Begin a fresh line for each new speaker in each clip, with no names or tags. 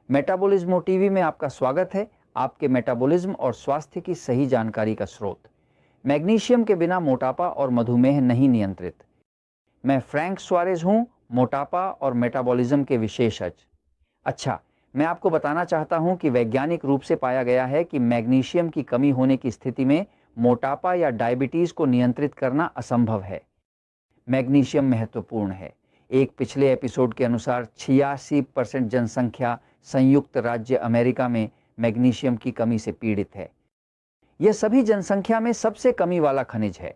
Metabolism TV में आपका स्वागत है, आपके मेटाबॉलिज्म और स्वास्थ्य की सही जानकारी का स्रोत। मैग्नीशियम के बिना मोटापा और मधुमेह नहीं नियंत्रित। मैं फ्रैंक सुआरेज हूँ, मोटापा और मेटाबॉलिज्म के विशेषज्ञ। अच्छा, मैं आपको बताना चाहता हूँ कि वैज्ञानिक रूप से पाया गया है कि मैग्नीशियम की कमी होने की स्थिति में मोटापा या डायबिटीज़ को नियंत्रित करना असंभव है। मैग्नीशियम महत्वपूर्ण है। एक पिछले एपिसोड के अनुसार 86% जनसंख्या संयुक्त राज्य अमेरिका में मैग्नीशियम की कमी से पीड़ित है। यह सभी जनसंख्या में सबसे कमी वाला खनिज है।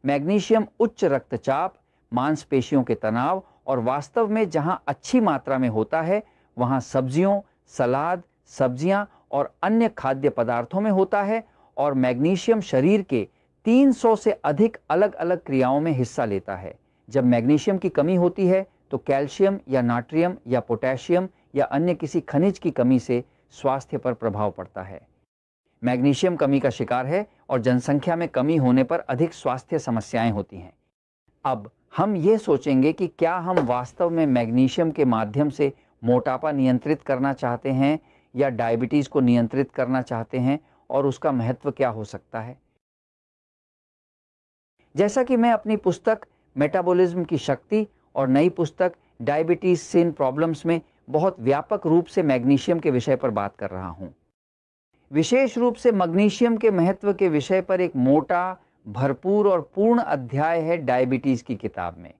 मैग्नीशियम उच्च रक्तचाप, मांसपेशियों के तनाव और वास्तव में जहां अच्छी मात्रा में होता है वहां सब्जियों, सलाद, सब्जियां और अन्य खाद्य पदार्थों में होता है। और मैग्नीशियम शरीर के 300 से अधिक अलग अलग क्रियाओं में हिस्सा लेता है। जब मैग्नीशियम की कमी होती है तो कैल्शियम या नाट्रियम या पोटेशियम या अन्य किसी खनिज की कमी से स्वास्थ्य पर प्रभाव पड़ता है। मैग्नीशियम कमी का शिकार है और जनसंख्या में कमी होने पर अधिक स्वास्थ्य समस्याएं होती हैं। अब हम ये सोचेंगे कि क्या हम वास्तव में मैग्नीशियम के माध्यम से मोटापा नियंत्रित करना चाहते हैं या डायबिटीज़ को नियंत्रित करना चाहते हैं, और उसका महत्व क्या हो सकता है। जैसा कि मैं अपनी पुस्तक मेटाबॉलिज्म की शक्ति और नई पुस्तक डायबिटीज सिन प्रॉब्लम्स में बहुत व्यापक रूप से मैग्नीशियम के विषय पर बात कर रहा हूं। विशेष रूप से मैग्नीशियम के महत्व के विषय पर एक मोटा, भरपूर और पूर्ण अध्याय है डायबिटीज की किताब में।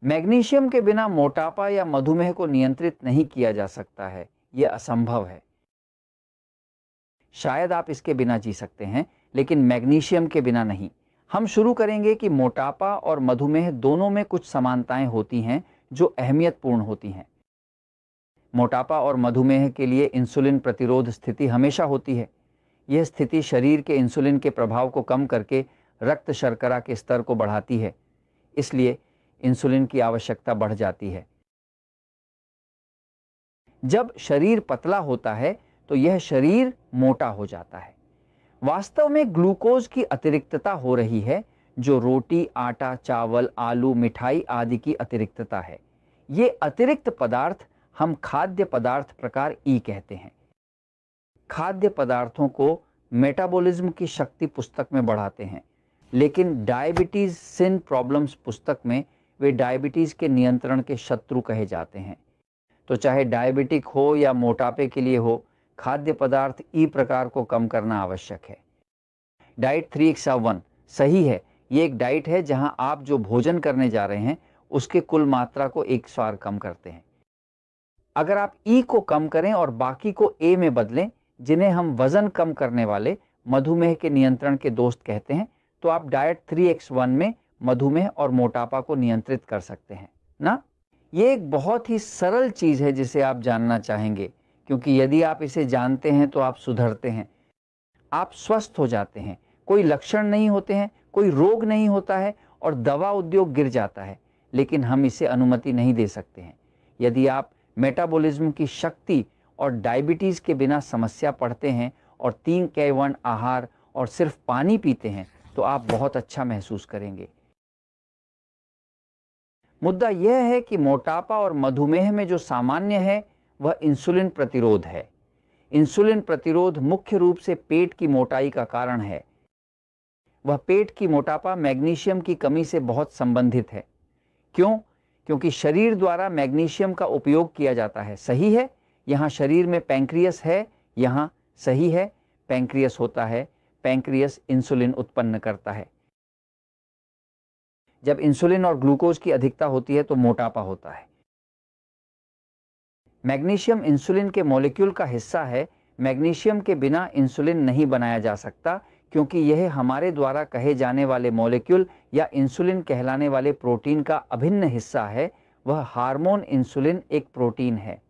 मैग्नीशियम के बिना मोटापा या मधुमेह को नियंत्रित नहीं किया जा सकता है, यह असंभव है। शायद आप इसके बिना जी सकते हैं, लेकिन मैग्नीशियम के बिना नहीं। हम शुरू करेंगे कि मोटापा और मधुमेह दोनों में कुछ समानताएं होती हैं जो अहमियतपूर्ण होती हैं। मोटापा और मधुमेह के लिए इंसुलिन प्रतिरोध स्थिति हमेशा होती है। यह स्थिति शरीर के इंसुलिन के प्रभाव को कम करके रक्त शर्करा के स्तर को बढ़ाती है, इसलिए इंसुलिन की आवश्यकता बढ़ जाती है। जब शरीर पतला होता है तो यह शरीर मोटा हो जाता है। वास्तव में ग्लूकोज की अतिरिक्तता हो रही है, जो रोटी, आटा, चावल, आलू, मिठाई आदि की अतिरिक्तता है। ये अतिरिक्त पदार्थ हम खाद्य पदार्थ प्रकार ई कहते हैं। खाद्य पदार्थों को मेटाबॉलिज्म की शक्ति पुस्तक में बढ़ाते हैं, लेकिन डायबिटीज सिन प्रॉब्लम्स पुस्तक में वे डायबिटीज के नियंत्रण के शत्रु कहे जाते हैं। तो चाहे डायबिटिक हो या मोटापे के लिए हो, खाद्य पदार्थ ई प्रकार को कम करना आवश्यक है। डाइट 3x1 सही है। ये एक डाइट है जहां आप जो भोजन करने जा रहे हैं उसके कुल मात्रा को 1 बार कम करते हैं। अगर आप ई को कम करें और बाकी को ए में बदलें, जिन्हें हम वजन कम करने वाले मधुमेह के नियंत्रण के दोस्त कहते हैं, तो आप डाइट 3x1 में मधुमेह और मोटापा को नियंत्रित कर सकते हैं ना। ये एक बहुत ही सरल चीज़ है जिसे आप जानना चाहेंगे, क्योंकि यदि आप इसे जानते हैं तो आप सुधरते हैं, आप स्वस्थ हो जाते हैं, कोई लक्षण नहीं होते हैं, कोई रोग नहीं होता है और दवा उद्योग गिर जाता है। लेकिन हम इसे अनुमति नहीं दे सकते हैं। यदि आप मेटाबॉलिज्म की शक्ति और डायबिटीज़ के बिना समस्या पढ़ते हैं और 3K1 आहार और सिर्फ पानी पीते हैं तो आप बहुत अच्छा महसूस करेंगे। मुद्दा यह है कि मोटापा और मधुमेह में जो सामान्य है वह इंसुलिन प्रतिरोध है। इंसुलिन प्रतिरोध मुख्य रूप से पेट की मोटाई का कारण है। वह पेट की मोटापा मैग्नीशियम की कमी से बहुत संबंधित है। क्यों? क्योंकि शरीर द्वारा मैग्नीशियम का उपयोग किया जाता है। सही है, यहाँ शरीर में पैंक्रियस है, यहाँ सही है, पैंक्रियस होता है। पैंक्रियस इंसुलिन उत्पन्न करता है। जब इंसुलिन और ग्लूकोज की अधिकता होती है तो मोटापा होता है। मैग्नीशियम इंसुलिन के मॉलिक्यूल का हिस्सा है। मैग्नीशियम के बिना इंसुलिन नहीं बनाया जा सकता, क्योंकि यह हमारे द्वारा कहे जाने वाले मॉलिक्यूल या इंसुलिन कहलाने वाले प्रोटीन का अभिन्न हिस्सा है। वह हार्मोन इंसुलिन एक प्रोटीन है।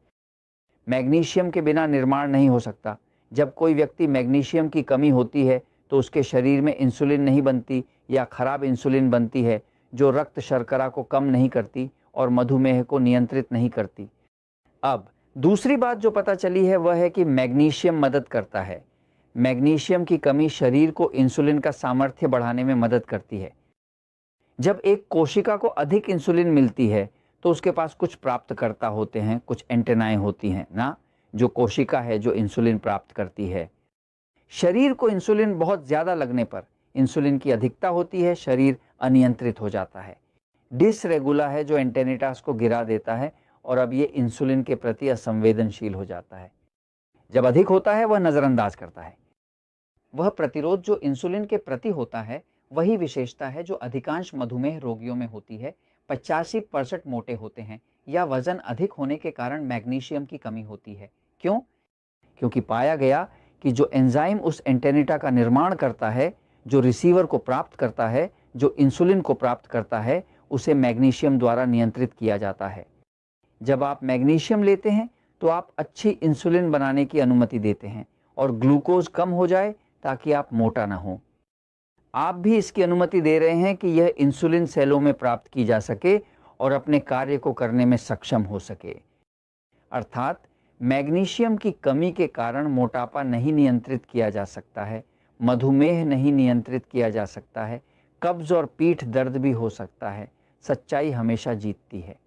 मैग्नीशियम के बिना निर्माण नहीं हो सकता। जब कोई व्यक्ति मैग्नीशियम की कमी होती है तो उसके शरीर में इंसुलिन नहीं बनती या खराब इंसुलिन बनती है, जो रक्त शर्करा को कम नहीं करती और मधुमेह को नियंत्रित नहीं करती। अब दूसरी बात जो पता चली है वह है कि मैग्नीशियम मदद करता है। मैग्नीशियम की कमी शरीर को इंसुलिन का सामर्थ्य बढ़ाने में मदद करती है। जब एक कोशिका को अधिक इंसुलिन मिलती है तो उसके पास कुछ प्राप्तकर्ता होते हैं, कुछ एंटेनाएं होती हैं ना, जो कोशिका है जो इंसुलिन प्राप्त करती है। शरीर को इंसुलिन बहुत ज़्यादा लगने पर इंसुलिन की अधिकता होती है, शरीर अनियंत्रित हो जाता है। डिसरेगुला है जो एंटेनिटास को गिरा देता है और अब ये इंसुलिन के प्रति असंवेदनशील हो जाता है। जब अधिक होता है वह नज़रअंदाज करता है। वह प्रतिरोध जो इंसुलिन के प्रति होता है वही विशेषता है जो अधिकांश मधुमेह रोगियों में होती है। 85% मोटे होते हैं या वजन अधिक होने के कारण मैग्नीशियम की कमी होती है। क्यों? क्योंकि पाया गया कि जो एंजाइम उस एंटेनिटा का निर्माण करता है, जो रिसीवर को प्राप्त करता है, जो इंसुलिन को प्राप्त करता है, उसे मैग्नीशियम द्वारा नियंत्रित किया जाता है। जब आप मैग्नीशियम लेते हैं तो आप अच्छी इंसुलिन बनाने की अनुमति देते हैं और ग्लूकोज कम हो जाए ताकि आप मोटा ना हो। आप भी इसकी अनुमति दे रहे हैं कि यह इंसुलिन सेलों में प्राप्त की जा सके और अपने कार्य को करने में सक्षम हो सके। अर्थात मैग्नीशियम की कमी के कारण मोटापा नहीं नियंत्रित किया जा सकता है, मधुमेह नहीं नियंत्रित किया जा सकता है, कब्ज और पीठ दर्द भी हो सकता है। सच्चाई हमेशा जीतती है।